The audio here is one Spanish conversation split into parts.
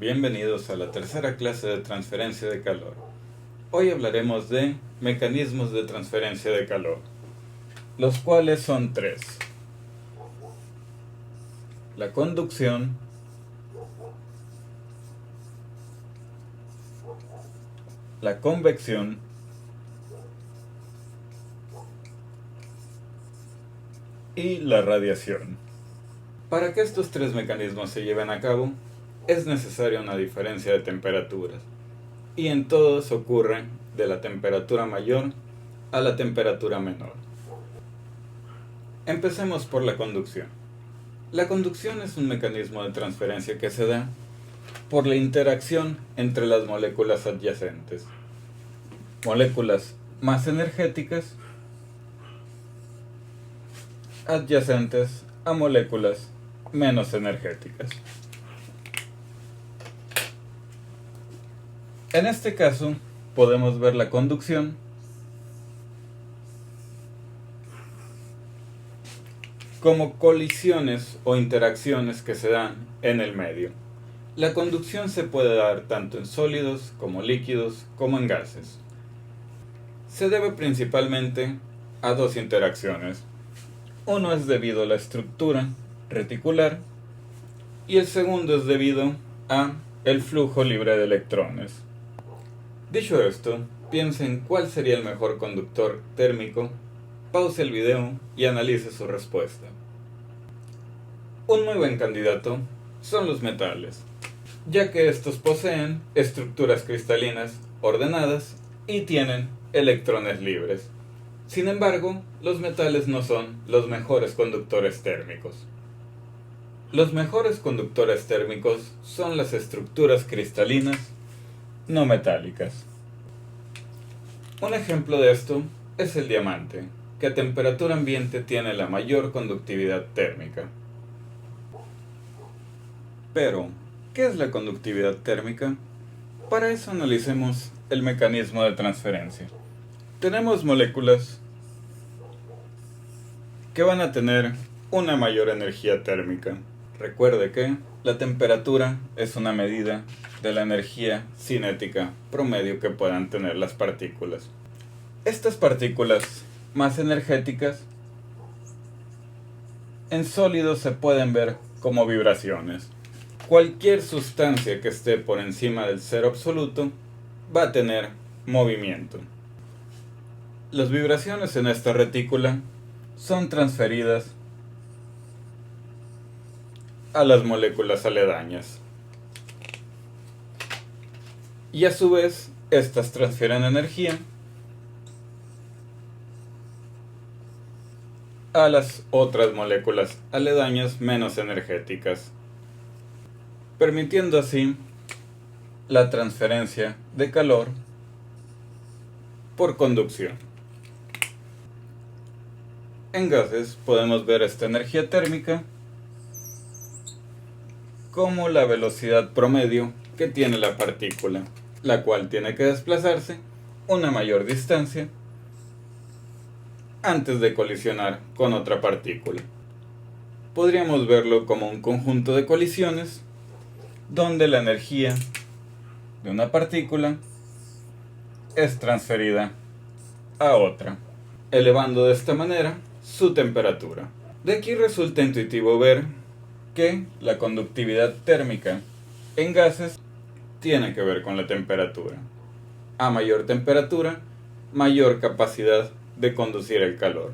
Bienvenidos a la tercera clase de transferencia de calor. Hoy hablaremos de mecanismos de transferencia de calor, los cuales son tres: la conducción, la convección y la radiación. Para que estos tres mecanismos se lleven a cabo, es necesaria una diferencia de temperaturas, y en todos ocurre de la temperatura mayor a la temperatura menor. Empecemos por la conducción. La conducción es un mecanismo de transferencia que se da por la interacción entre las moléculas adyacentes. Moléculas más energéticas adyacentes a moléculas menos energéticas. En este caso, podemos ver la conducción como colisiones o interacciones que se dan en el medio. La conducción se puede dar tanto en sólidos como líquidos como en gases. Se debe principalmente a dos interacciones. Uno es debido a la estructura reticular y el segundo es debido a el flujo libre de electrones. Dicho esto, piensen cuál sería el mejor conductor térmico, pause el video y analice su respuesta. Un muy buen candidato son los metales, ya que estos poseen estructuras cristalinas ordenadas y tienen electrones libres. Sin embargo, los metales no son los mejores conductores térmicos. Los mejores conductores térmicos son las estructuras cristalinas no metálicas. Un ejemplo de esto es el diamante, que a temperatura ambiente tiene la mayor conductividad térmica. Pero, ¿qué es la conductividad térmica? Para eso analicemos el mecanismo de transferencia. Tenemos moléculas que van a tener una mayor energía térmica. Recuerde que la temperatura es una medida de la energía cinética promedio que puedan tener las partículas. Estas partículas más energéticas en sólidos se pueden ver como vibraciones. Cualquier sustancia que esté por encima del cero absoluto va a tener movimiento. Las vibraciones en esta retícula son transferidas a las moléculas aledañas. Y a su vez, estas transfieren energía a las otras moléculas aledañas menos energéticas, permitiendo así la transferencia de calor por conducción. En gases podemos ver esta energía térmica como la velocidad promedio que tiene la partícula, la cual tiene que desplazarse una mayor distancia antes de colisionar con otra partícula. Podríamos verlo como un conjunto de colisiones donde la energía de una partícula es transferida a otra, elevando de esta manera su temperatura. De aquí resulta intuitivo ver que la conductividad térmica en gases tiene que ver con la temperatura. A mayor temperatura, mayor capacidad de conducir el calor.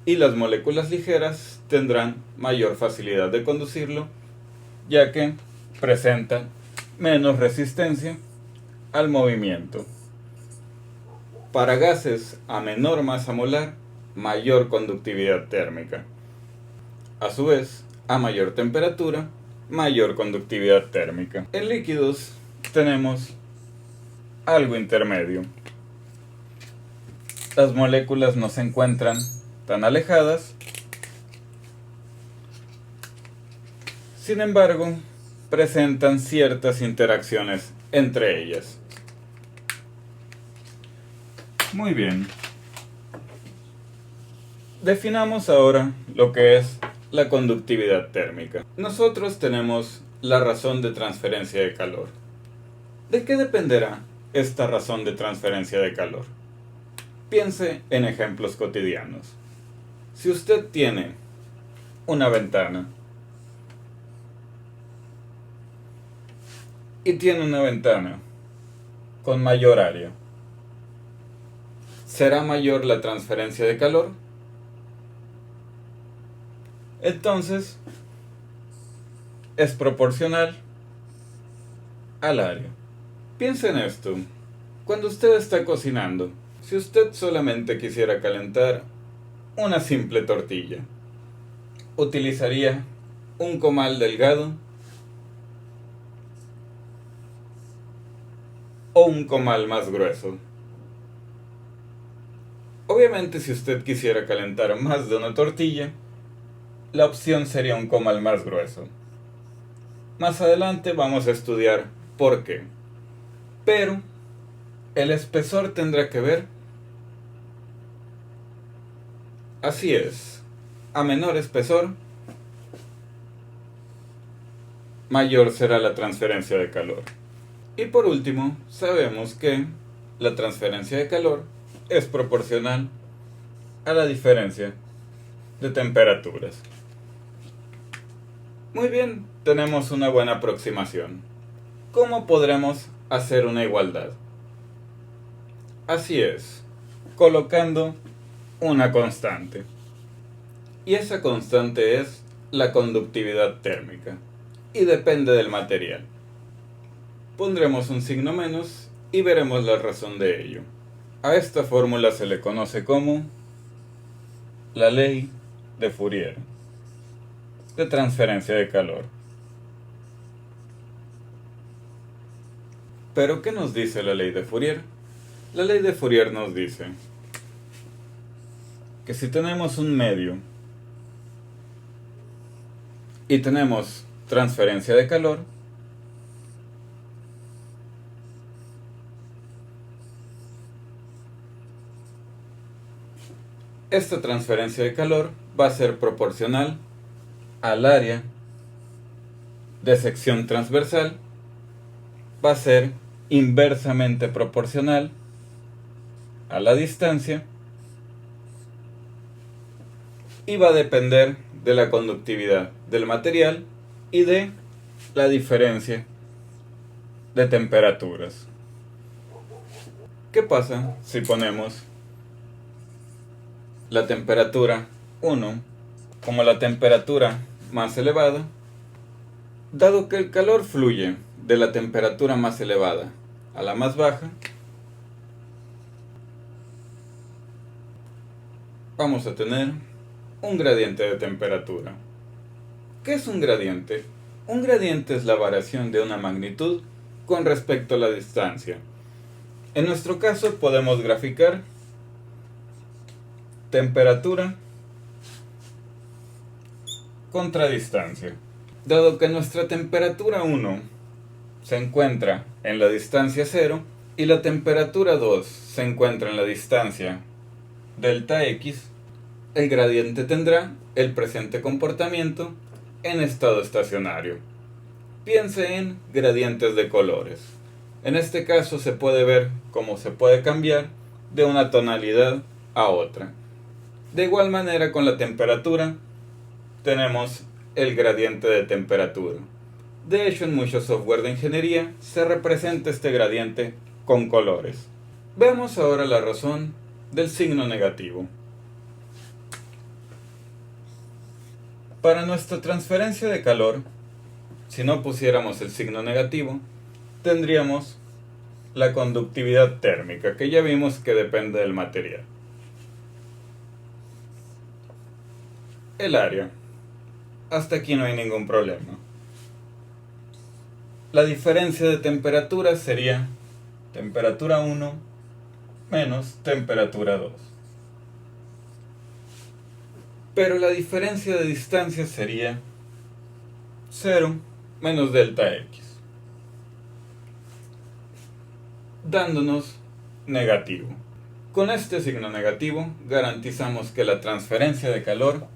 Y las moléculas ligeras tendrán mayor facilidad de conducirlo, ya que presentan menos resistencia al movimiento. Para gases a menor masa molar, mayor conductividad térmica. A su vez, a mayor temperatura, mayor conductividad térmica. En líquidos tenemos algo intermedio. Las moléculas no se encuentran tan alejadas, sin embargo, presentan ciertas interacciones entre ellas. Muy bien. Definamos ahora lo que es la conductividad térmica. Nosotros tenemos la razón de transferencia de calor. ¿De qué dependerá esta razón de transferencia de calor? Piense en ejemplos cotidianos. Si usted tiene una ventana y tiene una ventana con mayor área, ¿será mayor la transferencia de calor? Entonces, es proporcional al área. Piense en esto. Cuando usted está cocinando, si usted solamente quisiera calentar una simple tortilla, utilizaría un comal delgado o un comal más grueso. Obviamente, si usted quisiera calentar más de una tortilla, la opción sería un comal más grueso. Más adelante vamos a estudiar por qué. Pero el espesor tendrá que ver. Así es, a menor espesor, mayor será la transferencia de calor. Y por último, sabemos que la transferencia de calor es proporcional a la diferencia de temperaturas. Muy bien, tenemos una buena aproximación. ¿Cómo podremos hacer una igualdad? Así es, colocando una constante. Y esa constante es la conductividad térmica y depende del material. Pondremos un signo menos y veremos la razón de ello. A esta fórmula se le conoce como la ley de Fourier de transferencia de calor. ¿Pero qué nos dice la ley de Fourier? La ley de Fourier nos dice que si tenemos un medio y tenemos transferencia de calor, esta transferencia de calor va a ser proporcional al área de sección transversal, va a ser inversamente proporcional a la distancia y va a depender de la conductividad del material y de la diferencia de temperaturas. ¿Qué pasa si ponemos la temperatura 1 como la temperatura más elevada? Dado que el calor fluye de la temperatura más elevada a la más baja, vamos a tener un gradiente de temperatura. ¿Qué es un gradiente? Un gradiente es la variación de una magnitud con respecto a la distancia. En nuestro caso podemos graficar temperatura contra distancia. Dado que nuestra temperatura 1 se encuentra en la distancia 0 y la temperatura 2 se encuentra en la distancia delta x, el gradiente tendrá el presente comportamiento en estado estacionario. Piense en gradientes de colores. En este caso se puede ver cómo se puede cambiar de una tonalidad a otra. De igual manera con la temperatura tenemos el gradiente de temperatura. De hecho, en muchos software de ingeniería se representa este gradiente con colores. Veamos ahora la razón del signo negativo. Para nuestra transferencia de calor, si no pusiéramos el signo negativo, tendríamos la conductividad térmica, que ya vimos que depende del material. El área. Hasta aquí no hay ningún problema. La diferencia de temperatura sería temperatura 1 menos temperatura 2. Pero la diferencia de distancia sería 0 menos delta x, dándonos negativo. Con este signo negativo garantizamos que la transferencia de calor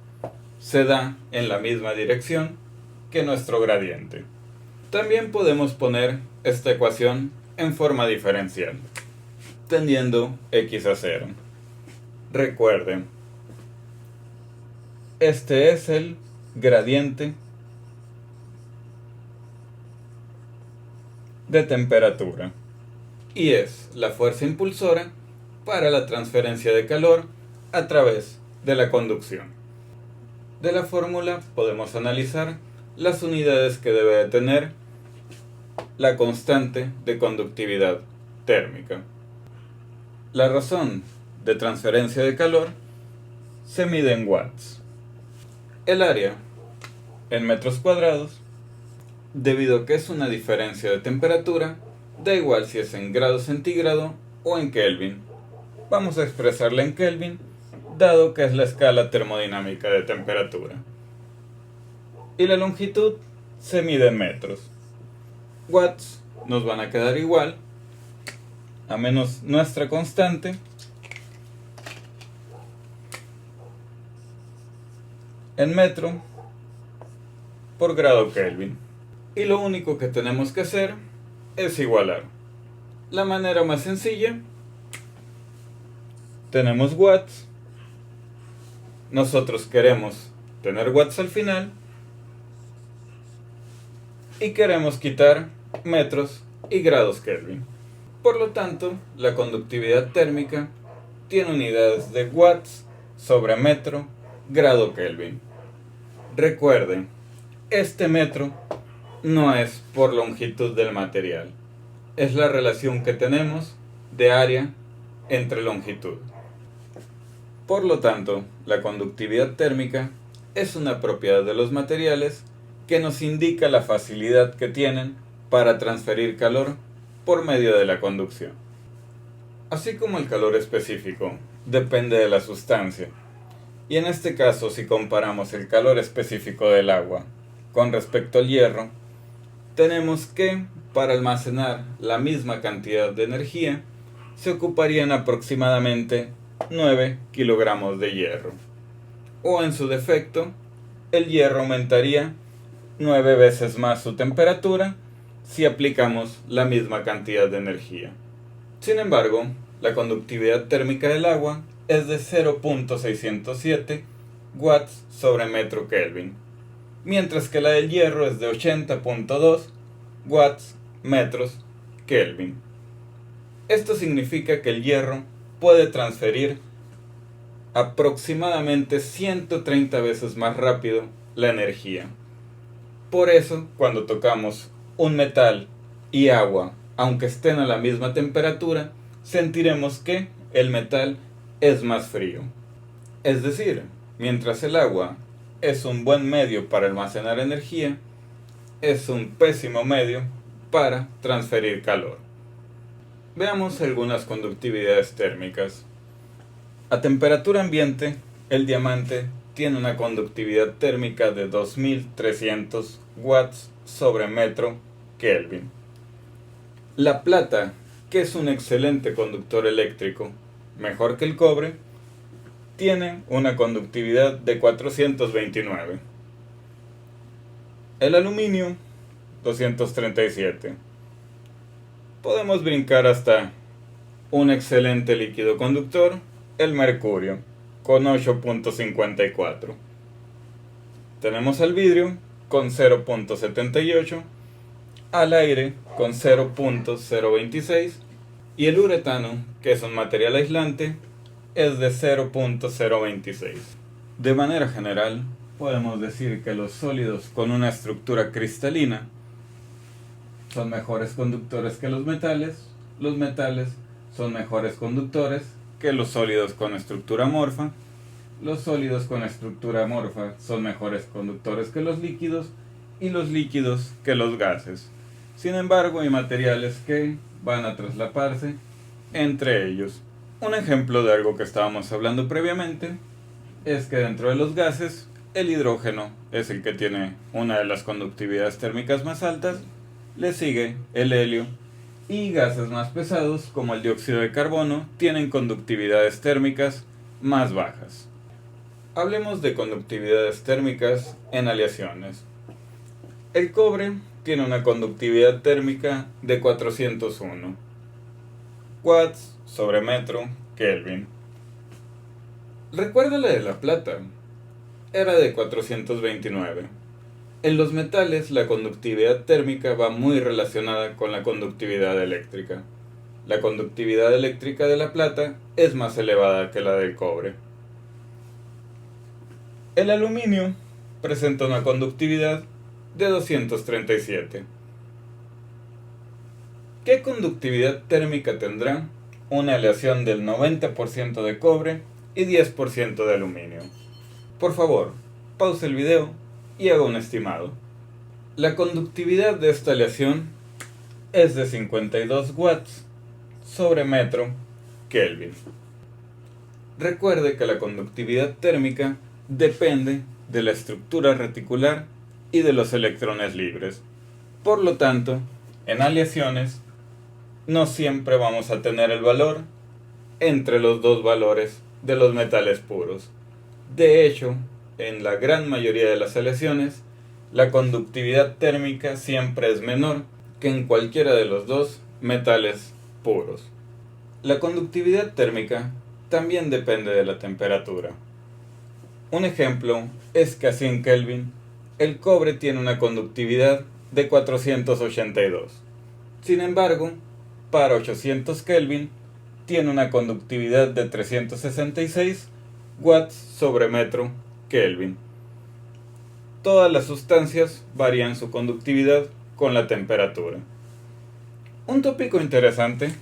se da en la misma dirección que nuestro gradiente. También podemos poner esta ecuación en forma diferencial, tendiendo x a 0. Recuerden, este es el gradiente de temperatura y es la fuerza impulsora para la transferencia de calor a través de la conducción. De la fórmula podemos analizar las unidades que debe de tener la constante de conductividad térmica. La razón de transferencia de calor se mide en watts. El área en metros cuadrados, debido a que es una diferencia de temperatura, da igual si es en grados centígrado o en Kelvin. Vamos a expresarla en Kelvin, dado que es la escala termodinámica de temperatura. Y la longitud se mide en metros. Watts nos van a quedar igual, a menos nuestra constante, en metro por grado Kelvin. Y lo único que tenemos que hacer es igualar. La manera más sencilla, tenemos watts, nosotros queremos tener watts al final y queremos quitar metros y grados Kelvin. Por lo tanto, la conductividad térmica tiene unidades de watts sobre metro grado Kelvin. Recuerden, este metro no es por longitud del material, es la relación que tenemos de área entre longitud. Por lo tanto, la conductividad térmica es una propiedad de los materiales que nos indica la facilidad que tienen para transferir calor por medio de la conducción. Así como el calor específico depende de la sustancia, y en este caso si comparamos el calor específico del agua con respecto al hierro, tenemos que para almacenar la misma cantidad de energía se ocuparían aproximadamente 9 kilogramos de hierro, o en su defecto, el hierro aumentaría 9 veces más su temperatura si aplicamos la misma cantidad de energía. Sin embargo, la conductividad térmica del agua es de 0.607 watts sobre metro Kelvin, mientras que la del hierro es de 80.2 watts metros Kelvin. Esto significa que el hierro puede transferir aproximadamente 130 veces más rápido la energía. Por eso, cuando tocamos un metal y agua, aunque estén a la misma temperatura, sentiremos que el metal es más frío. Es decir, mientras el agua es un buen medio para almacenar energía, es un pésimo medio para transferir calor. Veamos algunas conductividades térmicas. A temperatura ambiente, el diamante tiene una conductividad térmica de 2300 watts sobre metro Kelvin. La plata, que es un excelente conductor eléctrico, mejor que el cobre, tiene una conductividad de 429. El aluminio, 237. Podemos brincar hasta un excelente líquido conductor, el mercurio, con 8.54. Tenemos al vidrio con 0.78, al aire con 0.026 y el uretano, que es un material aislante, es de 0.026. De manera general, podemos decir que los sólidos con una estructura cristalina son mejores conductores que los metales son mejores conductores que los sólidos con estructura amorfa, los sólidos con estructura amorfa son mejores conductores que los líquidos y los líquidos que los gases. Sin embargo, hay materiales que van a traslaparse entre ellos. Un ejemplo de algo que estábamos hablando previamente es que dentro de los gases, el hidrógeno es el que tiene una de las conductividades térmicas más altas, le sigue el helio, y gases más pesados como el dióxido de carbono tienen conductividades térmicas más bajas. Hablemos de conductividades térmicas en aleaciones. El cobre tiene una conductividad térmica de 401 watts sobre metro Kelvin. Recuerda la de la plata, era de 429. En los metales la conductividad térmica va muy relacionada con la conductividad eléctrica. La conductividad eléctrica de la plata es más elevada que la del cobre. El aluminio presenta una conductividad de 237. ¿Qué conductividad térmica tendrá una aleación del 90% de cobre y 10% de aluminio? Por favor, pause el video y haga un estimado. La conductividad de esta aleación es de 52 watts sobre metro Kelvin. Recuerde que la conductividad térmica depende de la estructura reticular y de los electrones libres. Por lo tanto, en aleaciones no siempre vamos a tener el valor entre los dos valores de los metales puros. De hecho, en la gran mayoría de las aleaciones, la conductividad térmica siempre es menor que en cualquiera de los dos metales puros. La conductividad térmica también depende de la temperatura. Un ejemplo es que a 100 Kelvin el cobre tiene una conductividad de 482. Sin embargo, para 800 Kelvin tiene una conductividad de 366 watts sobre metro Kelvin. Todas las sustancias varían su conductividad con la temperatura. Un tópico interesante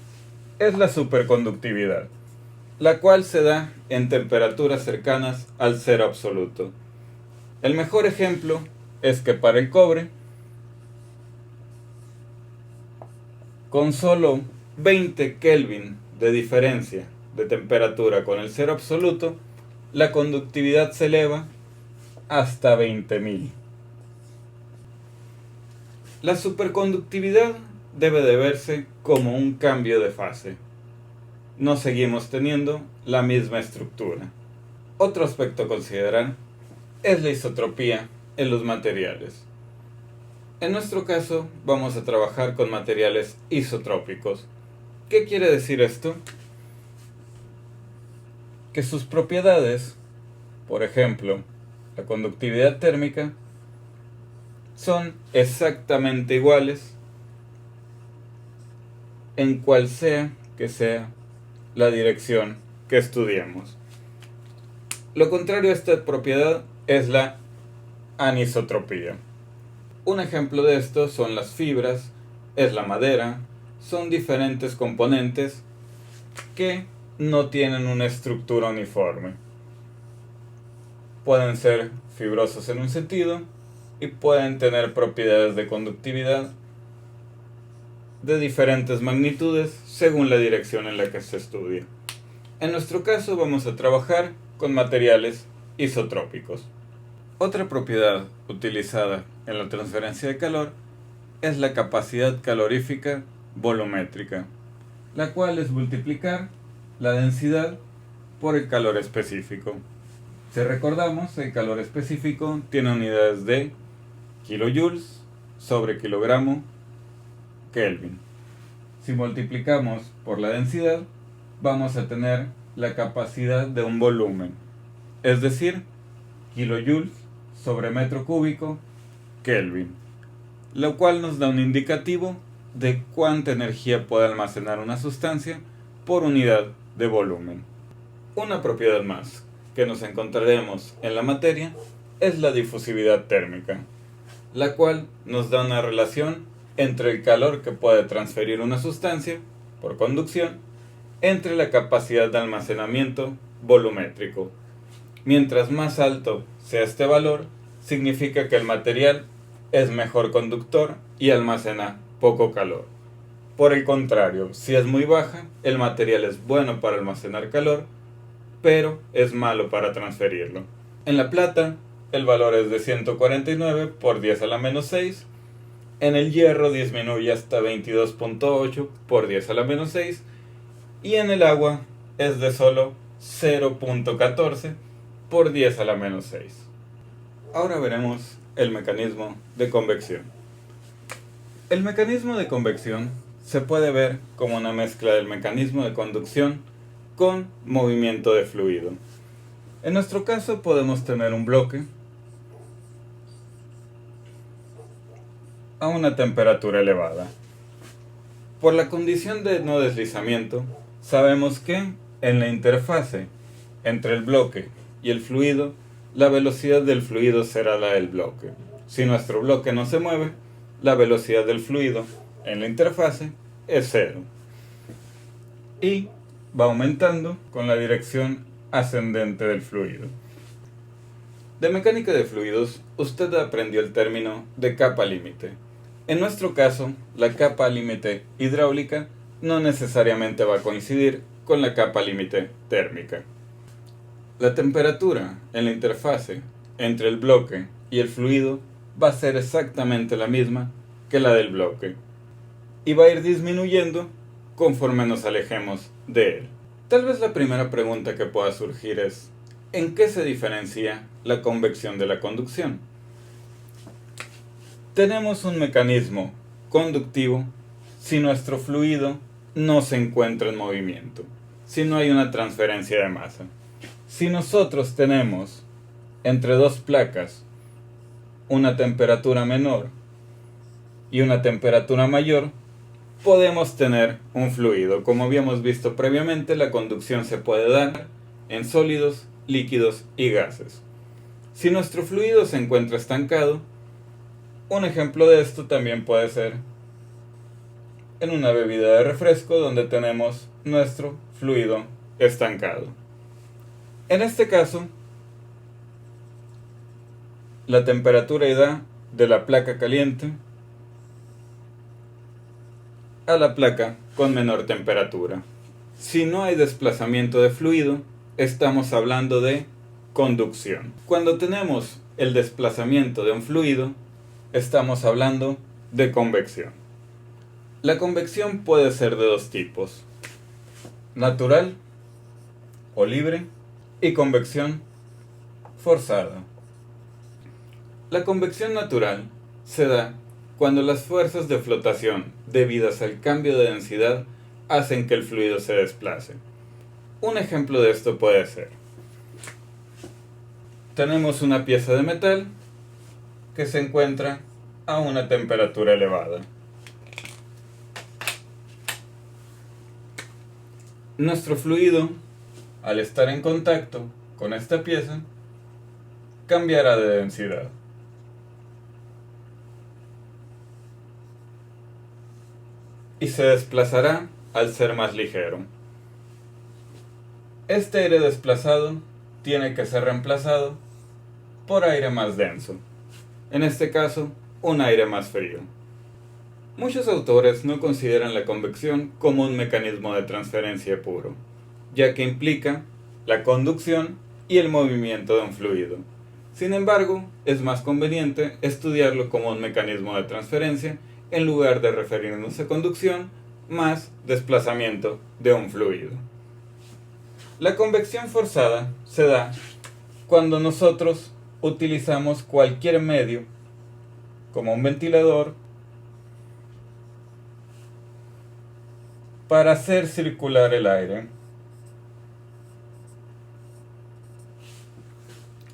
es la superconductividad, la cual se da en temperaturas cercanas al cero absoluto. El mejor ejemplo es que para el cobre, con solo 20 Kelvin de diferencia de temperatura con el cero absoluto, la conductividad se eleva hasta 20.000. La superconductividad debe de verse como un cambio de fase. No seguimos teniendo la misma estructura. Otro aspecto a considerar es la isotropía en los materiales. En nuestro caso vamos a trabajar con materiales isotrópicos. ¿Qué quiere decir esto? Que sus propiedades, por ejemplo, la conductividad térmica, son exactamente iguales en cual sea que sea la dirección que estudiemos. Lo contrario a esta propiedad es la anisotropía. Un ejemplo de esto son las fibras, es la madera, son diferentes componentes que no tienen una estructura uniforme. Pueden ser fibrosos en un sentido y pueden tener propiedades de conductividad de diferentes magnitudes según la dirección en la que se estudia. En nuestro caso vamos a trabajar con materiales isotrópicos. Otra propiedad utilizada en la transferencia de calor es la capacidad calorífica volumétrica, la cual es multiplicar la densidad por el calor específico. Si recordamos, el calor específico tiene unidades de kilojoules sobre kilogramo Kelvin. Si multiplicamos por la densidad, vamos a tener la capacidad de un volumen, es decir, kilojoules sobre metro cúbico Kelvin, lo cual nos da un indicativo de cuánta energía puede almacenar una sustancia por unidad de volumen. Una propiedad más que nos encontraremos en la materia es la difusividad térmica, la cual nos da una relación entre el calor que puede transferir una sustancia por conducción entre la capacidad de almacenamiento volumétrico. Mientras más alto sea este valor, significa que el material es mejor conductor y almacena poco calor. Por el contrario, si es muy baja, el material es bueno para almacenar calor, pero es malo para transferirlo. En la plata, el valor es de 149 por 10 a la menos 6. En el hierro disminuye hasta 22.8 por 10 a la menos 6. Y en el agua es de solo 0.14 por 10 a la menos 6. Ahora veremos el mecanismo de convección. El mecanismo de convección se puede ver como una mezcla del mecanismo de conducción con movimiento de fluido. En nuestro caso podemos tener un bloque a una temperatura elevada. Por la condición de no deslizamiento, sabemos que en la interfase entre el bloque y el fluido, la velocidad del fluido será la del bloque. Si nuestro bloque no se mueve, la velocidad del fluido en la interfase es cero. Y va aumentando con la dirección ascendente del fluido. De mecánica de fluidos, usted aprendió el término de capa límite. En nuestro caso, la capa límite hidráulica no necesariamente va a coincidir con la capa límite térmica. La temperatura en la interfase entre el bloque y el fluido va a ser exactamente la misma que la del bloque y va a ir disminuyendo conforme nos alejemos de él. Tal vez la primera pregunta que pueda surgir es: ¿en qué se diferencia la convección de la conducción? Tenemos un mecanismo conductivo si nuestro fluido no se encuentra en movimiento, si no hay una transferencia de masa. Si nosotros tenemos entre dos placas una temperatura menor y una temperatura mayor, podemos tener un fluido. Como habíamos visto previamente, la conducción se puede dar en sólidos, líquidos y gases. Si nuestro fluido se encuentra estancado, un ejemplo de esto también puede ser en una bebida de refresco donde tenemos nuestro fluido estancado. En este caso, la temperatura irá de la placa caliente a la placa con menor temperatura. Si no hay desplazamiento de fluido, estamos hablando de conducción. Cuando tenemos el desplazamiento de un fluido, estamos hablando de convección. La convección puede ser de dos tipos: natural o libre y convección forzada. La convección natural se da cuando las fuerzas de flotación debidas al cambio de densidad hacen que el fluido se desplace. Un ejemplo de esto puede ser: tenemos una pieza de metal que se encuentra a una temperatura elevada. Nuestro fluido, al estar en contacto con esta pieza, cambiará de densidad. Y se desplazará al ser más ligero. Este aire desplazado tiene que ser reemplazado por aire más denso. En este caso, un aire más frío. Muchos autores no consideran la convección como un mecanismo de transferencia puro, ya que implica la conducción y el movimiento de un fluido. Sin embargo, es más conveniente estudiarlo como un mecanismo de transferencia en lugar de referirnos a conducción más desplazamiento de un fluido. La convección forzada se da cuando nosotros utilizamos cualquier medio, como un ventilador, para hacer circular el aire.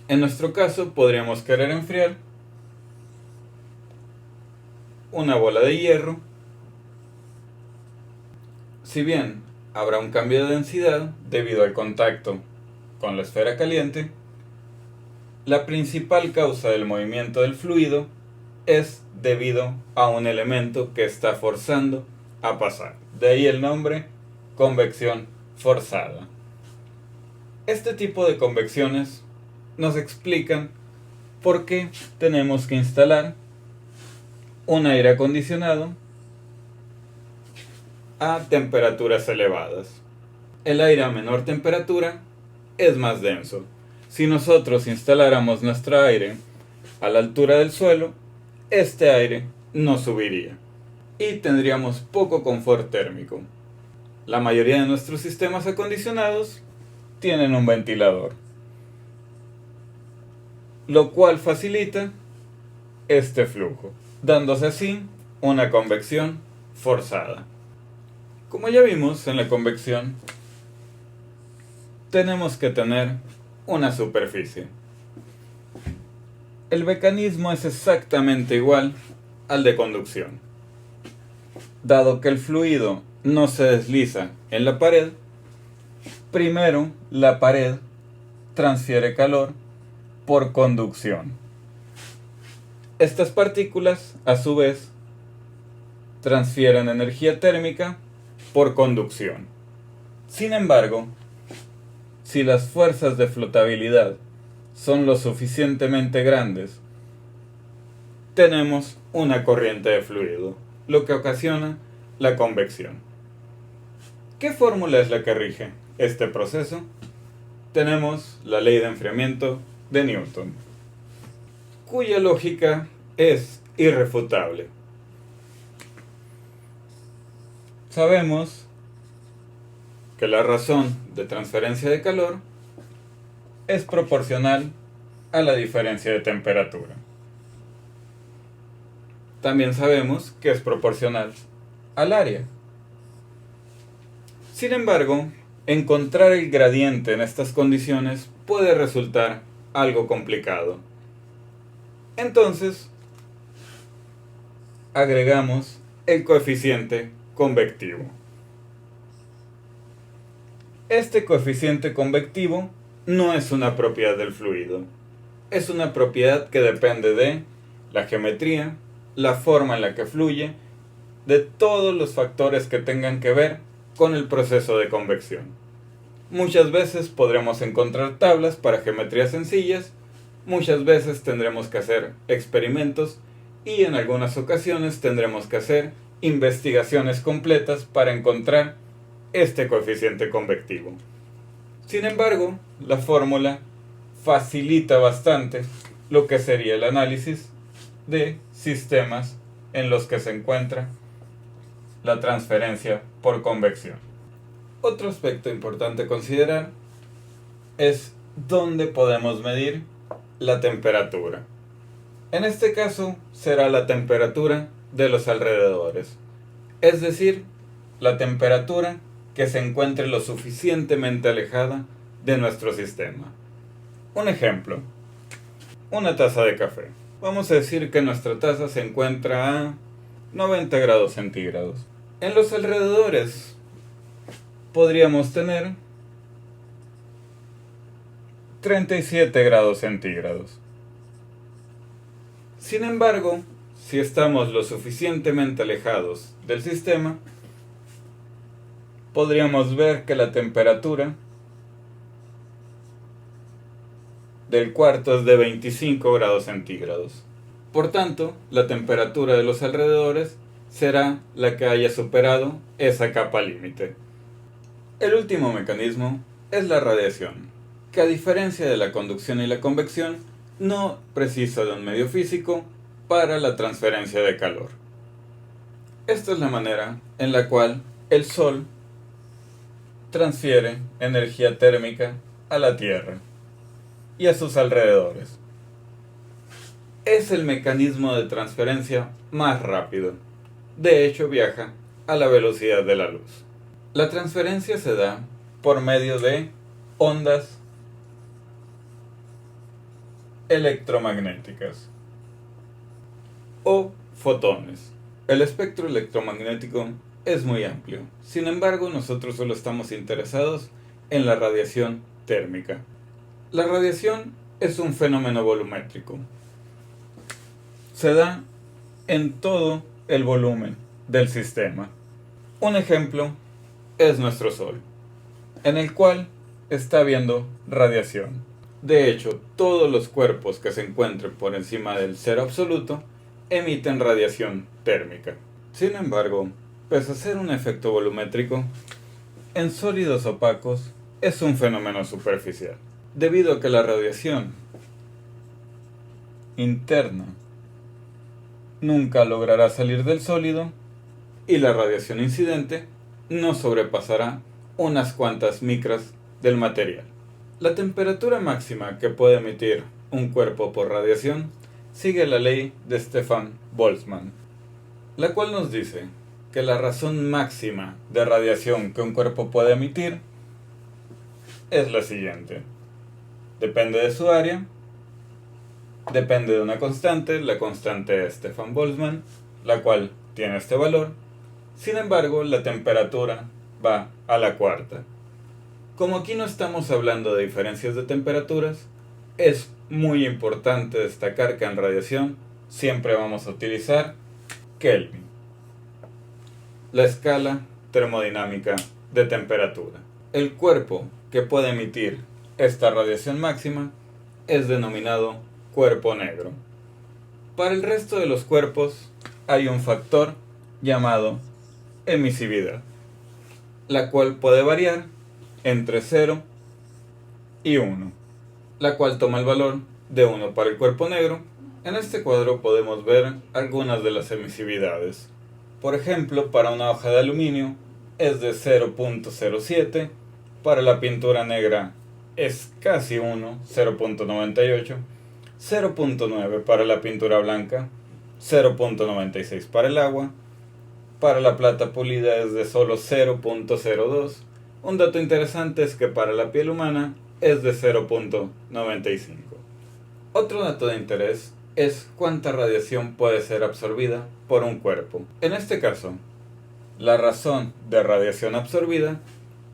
En nuestro caso, podríamos querer enfriar una bola de hierro. Si bien habrá un cambio de densidad debido al contacto con la esfera caliente, la principal causa del movimiento del fluido es debido a un elemento que está forzando a pasar. De ahí el nombre convección forzada. Este tipo de convecciones nos explican por qué tenemos que instalar un aire acondicionado a temperaturas elevadas. El aire a menor temperatura es más denso. Si nosotros instaláramos nuestro aire a la altura del suelo, este aire no subiría y tendríamos poco confort térmico. La mayoría de nuestros sistemas acondicionados tienen un ventilador, lo cual facilita este flujo, dándose así una convección forzada. Como ya vimos en la convección, tenemos que tener una superficie. El mecanismo es exactamente igual al de conducción. Dado que el fluido no se desliza en la pared, primero la pared transfiere calor por conducción. Estas partículas, a su vez, transfieren energía térmica por conducción. Sin embargo, si las fuerzas de flotabilidad son lo suficientemente grandes, tenemos una corriente de fluido, lo que ocasiona la convección. ¿Qué fórmula es la que rige este proceso? Tenemos la ley de enfriamiento de Newton, cuya lógica es irrefutable. Sabemos que la razón de transferencia de calor es proporcional a la diferencia de temperatura. También sabemos que es proporcional al área. Sin embargo, encontrar el gradiente en estas condiciones puede resultar algo complicado. Entonces, agregamos el coeficiente convectivo. Este coeficiente convectivo no es una propiedad del fluido. Es una propiedad que depende de la geometría, la forma en la que fluye, de todos los factores que tengan que ver con el proceso de convección. Muchas veces podremos encontrar tablas para geometrías sencillas, muchas veces tendremos que hacer experimentos y en algunas ocasiones tendremos que hacer investigaciones completas para encontrar este coeficiente convectivo. Sin embargo, la fórmula facilita bastante lo que sería el análisis de sistemas en los que se encuentra la transferencia por convección. Otro aspecto importante a considerar es dónde podemos medir la temperatura. En este caso será la temperatura de los alrededores, es decir, la temperatura que se encuentre lo suficientemente alejada de nuestro sistema. Un ejemplo, una taza de café. Vamos a decir que nuestra taza se encuentra a 90 grados centígrados. En los alrededores podríamos tener 37 grados centígrados. Sin embargo, si estamos lo suficientemente alejados del sistema, podríamos ver que la temperatura del cuarto es de 25 grados centígrados. Por tanto, la temperatura de los alrededores será la que haya superado esa capa límite. El último mecanismo es la radiación, que a diferencia de la conducción y la convección, no precisa de un medio físico para la transferencia de calor. Esta es la manera en la cual el Sol transfiere energía térmica a la Tierra y a sus alrededores. Es el mecanismo de transferencia más rápido. De hecho, viaja a la velocidad de la luz. La transferencia se da por medio de ondas electromagnéticas o fotones. El espectro electromagnético es muy amplio. Sin embargo, nosotros solo estamos interesados en la radiación térmica. La radiación es un fenómeno volumétrico. Se da en todo el volumen del sistema. Un ejemplo es nuestro Sol, en el cual está habiendo radiación. De hecho, todos los cuerpos que se encuentren por encima del cero absoluto emiten radiación térmica. Sin embargo, pese a ser un efecto volumétrico, en sólidos opacos es un fenómeno superficial, debido a que la radiación interna nunca logrará salir del sólido y la radiación incidente no sobrepasará unas cuantas micras del material. La temperatura máxima que puede emitir un cuerpo por radiación sigue la ley de Stefan Boltzmann. la cual nos dice que la razón máxima de radiación que un cuerpo puede emitir es la siguiente. Depende de su área, depende de una constante, la constante es Stefan-Boltzmann, la cual tiene este valor. Sin embargo, la temperatura va a la cuarta. Como aquí no estamos hablando de diferencias de temperaturas, es muy importante destacar que en radiación siempre vamos a utilizar Kelvin, la escala termodinámica de temperatura. El cuerpo que puede emitir esta radiación máxima es denominado cuerpo negro. Para el resto de los cuerpos hay un factor llamado emisividad, la cual puede variar entre 0 y 1, la cual toma el valor de 1 para el cuerpo negro. En este cuadro podemos ver algunas de las emisividades. Por ejemplo, para una hoja de aluminio es de 0.07, para la pintura negra es casi 1, 0.98, 0.9 para la pintura blanca, 0.96 para el agua, para la plata pulida es de solo 0.02. Un dato interesante es que para la piel humana es de 0.95. Otro dato de interés es cuánta radiación puede ser absorbida por un cuerpo. En este caso, la razón de radiación absorbida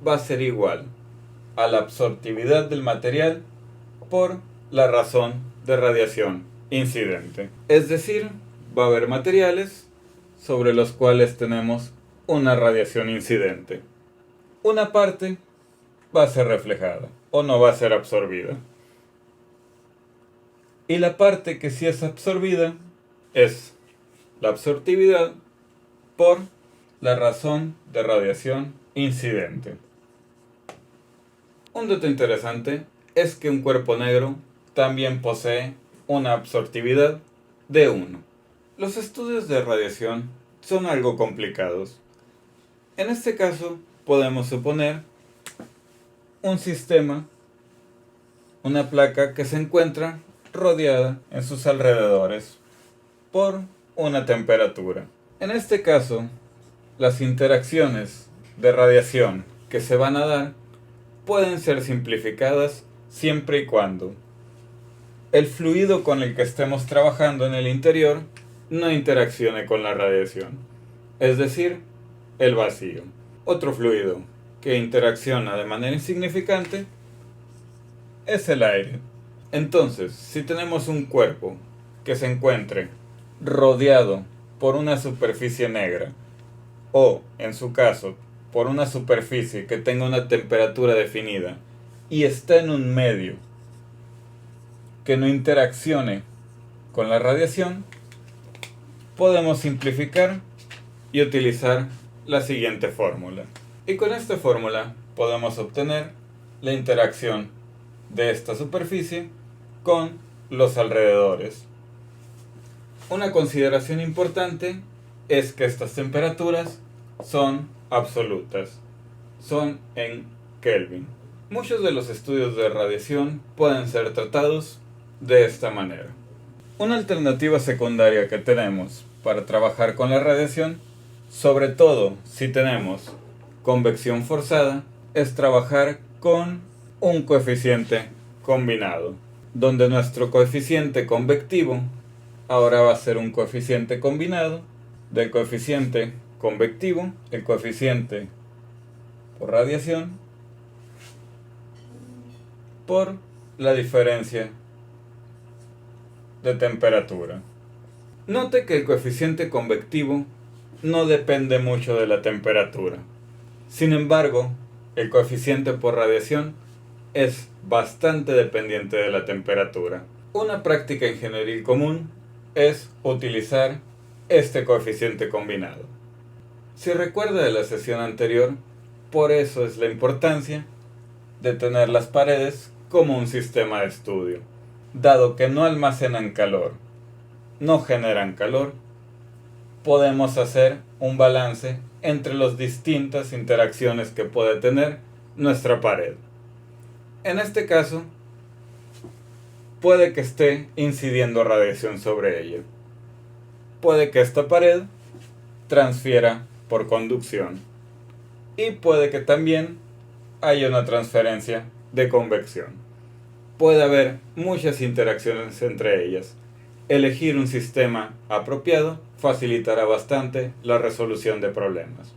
va a ser igual a la absortividad del material por la razón de radiación incidente. Es decir, va a haber materiales sobre los cuales tenemos una radiación incidente. Una parte va a ser reflejada o no va a ser absorbida. Y la parte que sí es absorbida es la absortividad por la razón de radiación incidente. Un dato interesante es que un cuerpo negro también posee una absortividad de 1. Los estudios de radiación son algo complicados. En este caso podemos suponer un sistema, una placa que se encuentra rodeada en sus alrededores por una temperatura. En este caso, las interacciones de radiación que se van a dar pueden ser simplificadas siempre y cuando el fluido con el que estemos trabajando en el interior no interaccione con la radiación, es decir, el vacío. Otro fluido que interacciona de manera insignificante es el aire. Entonces, si tenemos un cuerpo que se encuentre rodeado por una superficie negra, o, en su caso, por una superficie que tenga una temperatura definida, y está en un medio que no interaccione con la radiación, podemos simplificar y utilizar la siguiente fórmula. Y con esta fórmula podemos obtener la interacción de esta superficie con los alrededores. Una consideración importante es que estas temperaturas son absolutas, son en Kelvin. Muchos de los estudios de radiación pueden ser tratados de esta manera. Una alternativa secundaria que tenemos para trabajar con la radiación, sobre todo si tenemos convección forzada, es trabajar con un coeficiente combinado, donde nuestro coeficiente convectivo ahora va a ser un coeficiente combinado del coeficiente convectivo, el coeficiente por radiación, por la diferencia de temperatura. Note que el coeficiente convectivo no depende mucho de la temperatura. Sin embargo, el coeficiente por radiación es bastante dependiente de la temperatura. Una práctica ingenieril común es utilizar este coeficiente combinado. Si recuerda de la sesión anterior, por eso es la importancia de tener las paredes como un sistema de estudio. Dado que no almacenan calor, no generan calor, podemos hacer un balance entre las distintas interacciones que puede tener nuestra pared. En este caso, puede que esté incidiendo radiación sobre ella. Puede que esta pared transfiera por conducción. Y puede que también haya una transferencia de convección. Puede haber muchas interacciones entre ellas. Elegir un sistema apropiado facilitará bastante la resolución de problemas.